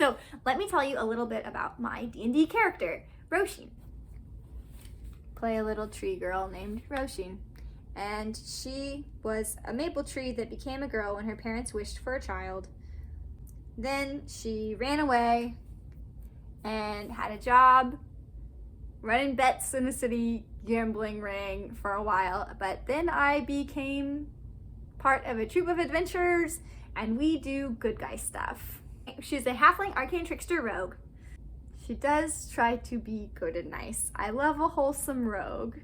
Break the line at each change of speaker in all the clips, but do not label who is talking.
So let me tell you a little bit about my D&D character, Roshin. Play a little tree girl named Roshin. And she was a maple tree that became a girl when her parents wished for a child. Then she ran away and had a job running bets in a city gambling ring for a while. But then I became part of a troupe of adventurers and we do good guy stuff. She's a halfling arcane trickster rogue. She does try to be good and nice. I love a wholesome rogue.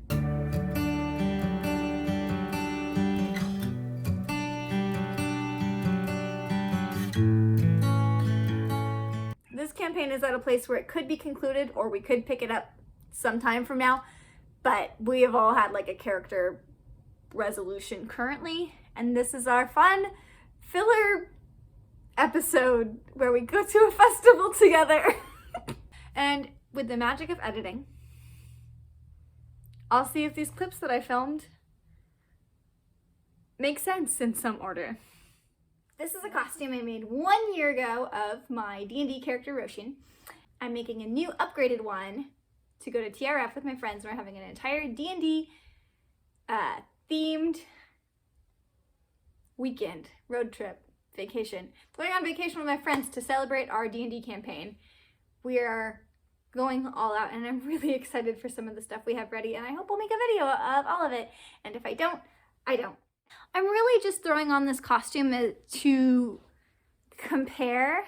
This campaign is at a place where it could be concluded or we could pick it up sometime from now, but we have all had like a character resolution currently, and this is our fun filler episode where we go to a festival together. And with the magic of editing, I'll see if these clips that I filmed make sense in some order. This is a costume I made 1 year ago of my D&D character Roshin. I'm making a new upgraded one to go to TRF with my friends. We're having an entire D&D themed weekend, road trip, vacation. Going on vacation with my friends to celebrate our D&D campaign. We are going all out and I'm really excited for some of the stuff we have ready, and I hope we'll make a video of all of it. And if I don't, I don't. I'm really just throwing on this costume to compare,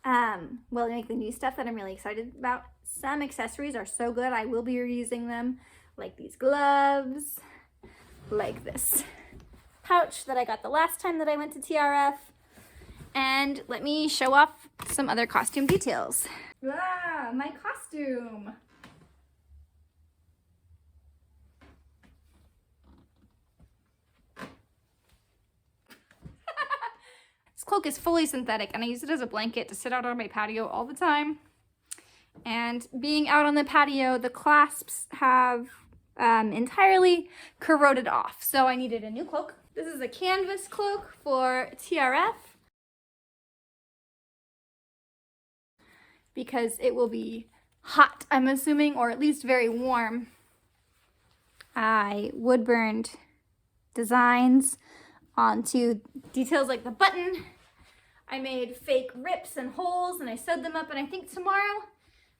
like the new stuff that I'm really excited about. Some accessories are so good, I will be reusing them, like these gloves, like this pouch that I got the last time that I went to TRF. And let me show off some other costume details. Ah, my costume. This cloak is fully synthetic and I use it as a blanket to sit out on my patio all the time. And being out on the patio, the clasps have entirely corroded off. So I needed a new cloak. This is a canvas cloak for TRF because it will be hot, I'm assuming, or at least very warm. I wood burned designs onto details like the button. I made fake rips and holes and I sewed them up, and I think tomorrow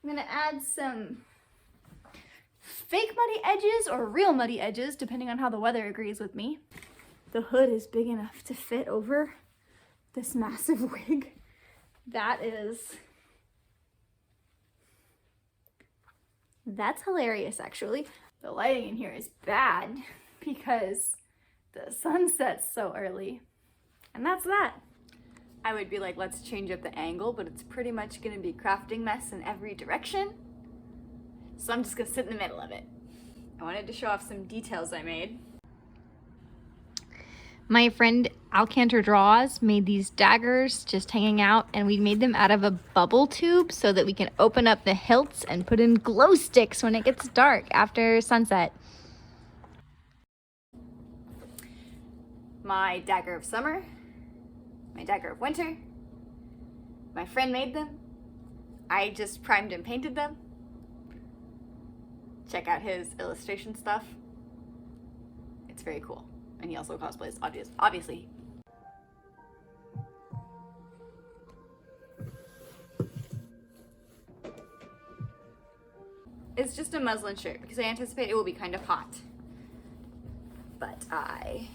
I'm gonna add some fake muddy edges or real muddy edges, depending on how the weather agrees with me. The hood is big enough to fit over this massive wig. That's hilarious, actually. The lighting in here is bad because the sun sets so early. And that's that. I would be like, let's change up the angle, but it's pretty much gonna be crafting mess in every direction. So I'm just gonna sit in the middle of it. I wanted to show off some details I made. My friend Alcantar made these daggers just hanging out, and we made them out of a bubble tube so that we can open up the hilts and put in glow sticks when it gets dark after sunset. My dagger of summer, my dagger of winter. My friend made them. I just primed and painted them. Check out his illustration stuff. It's very cool. And he also cosplays, obviously. It's just a muslin shirt because I anticipate it will be kind of hot. But I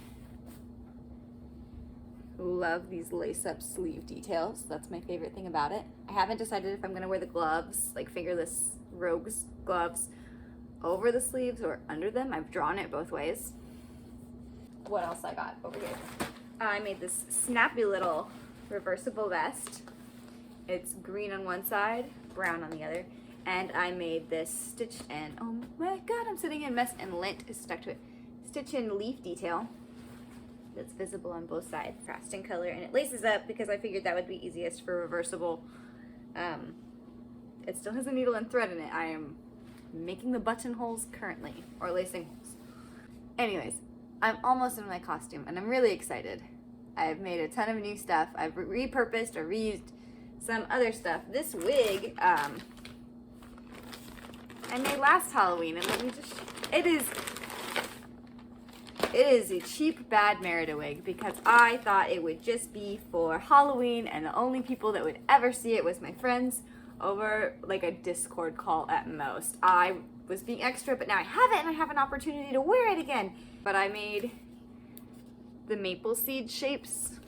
love these lace-up sleeve details. That's my favorite thing about it. I haven't decided if I'm gonna wear the gloves, like fingerless rogue's gloves, over the sleeves or under them. I've drawn it both ways. What else I got over here? I made this snappy little reversible vest. It's green on one side, brown on the other. And I made this stitch and, oh my god, I'm sitting in mess, and lint is stuck to it. Stitch and leaf detail that's visible on both sides, frosting color, and it laces up because I figured that would be easiest for reversible. It still has a needle and thread in it. I am making the buttonholes currently, or lacing holes. Anyways, I'm almost in my costume and I'm really excited. I've made a ton of new stuff. I've repurposed or reused some other stuff. This wig, I made last Halloween, and let me just, it is a cheap, bad Merida wig because I thought it would just be for Halloween, and the only people that would ever see it was my friends over like a Discord call at most. I was being extra, but now I have it and I have an opportunity to wear it again. But I made the maple seed shapes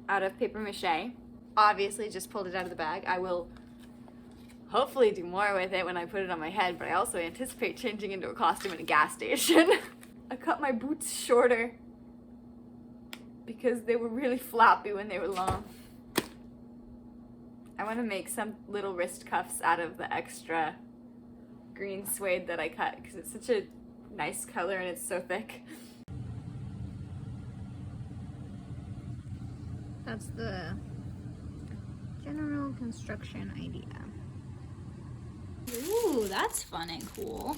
out of paper mache. Obviously just pulled it out of the bag. I will hopefully do more with it when I put it on my head, but I also anticipate changing into a costume in a gas station. I cut my boots shorter because they were really floppy when they were long. I want to make some little wrist cuffs out of the extra green suede that I cut because it's such a nice color and it's so thick. That's the general construction idea. Ooh, that's fun and cool.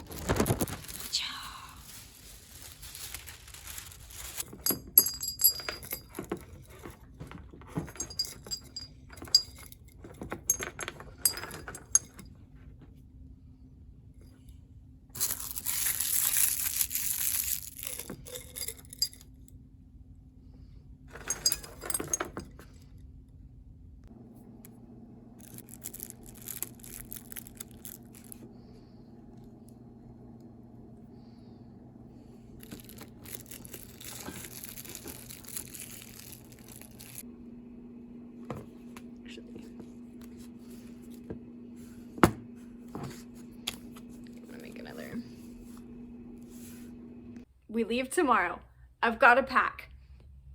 We leave tomorrow. I've got to pack.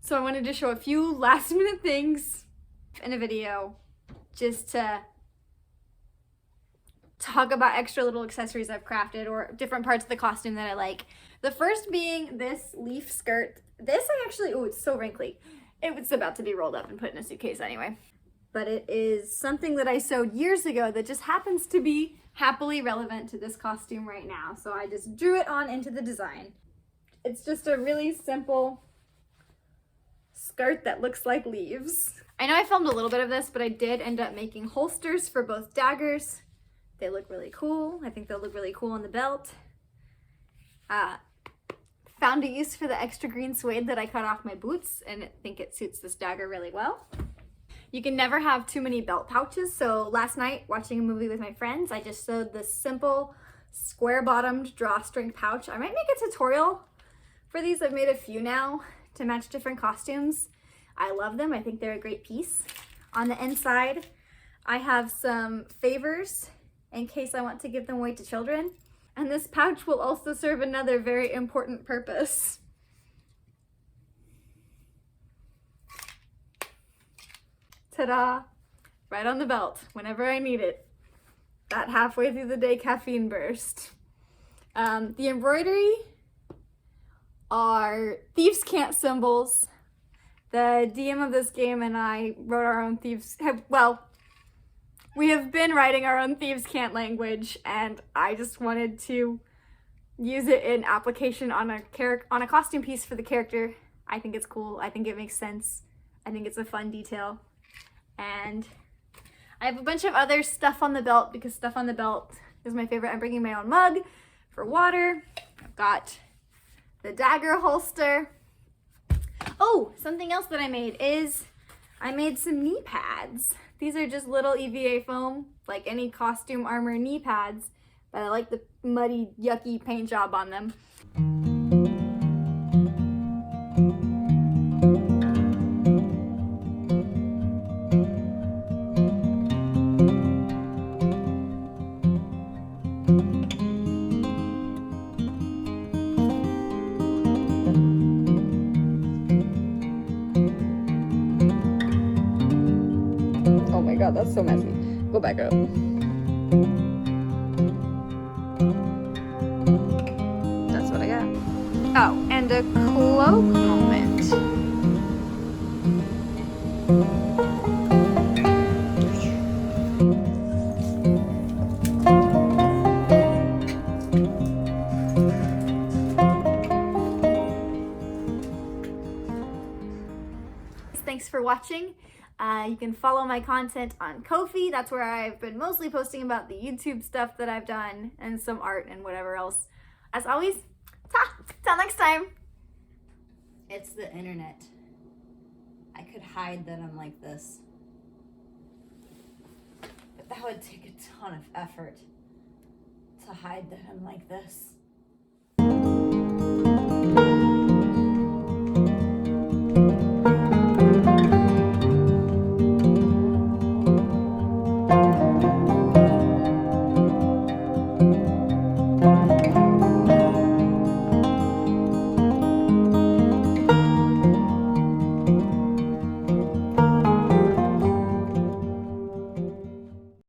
So I wanted to show a few last minute things in a video just to talk about extra little accessories I've crafted or different parts of the costume that I like. The first being this leaf skirt. This I actually, oh, it's so wrinkly. It was about to be rolled up and put in a suitcase anyway. But it is something that I sewed years ago that just happens to be happily relevant to this costume right now. So I just drew it on into the design. It's just a really simple skirt that looks like leaves. I know I filmed a little bit of this, but I did end up making holsters for both daggers. They look really cool. I think they'll look really cool on the belt. Found a use for the extra green suede that I cut off my boots, and I think it suits this dagger really well. You can never have too many belt pouches, so last night, watching a movie with my friends, I just sewed this simple square-bottomed drawstring pouch. I might make a tutorial for these. I've made a few now to match different costumes. I love them. I think they're a great piece. On the inside, I have some favors in case I want to give them away to children. And this pouch will also serve another very important purpose. Ta-da! Right on the belt, whenever I need it. That halfway through the day caffeine burst. The embroidery are Thieves' Cant symbols. The DM of this game and I wrote our own we have been writing our own Thieves' Cant language, and I just wanted to use it in application on a costume piece for the character. I think it's cool. I think it makes sense. I think it's a fun detail. And I have a bunch of other stuff on the belt because stuff on the belt is my favorite. I'm bringing my own mug for water. I've got the dagger holster. Oh, something else that I made is I made some knee pads. These are just little EVA foam, like any costume armor knee pads, but I like the muddy, yucky paint job on them. Oh my god, that's so messy. Go back up. That's what I got. Oh, and a cloak moment. Thanks for watching. You can follow my content on Ko-fi. That's where I've been mostly posting about the YouTube stuff that I've done and some art and whatever else. As always, till next time.
It's the internet. I could hide that I'm like this. But that would take a ton of effort to hide that I'm like this.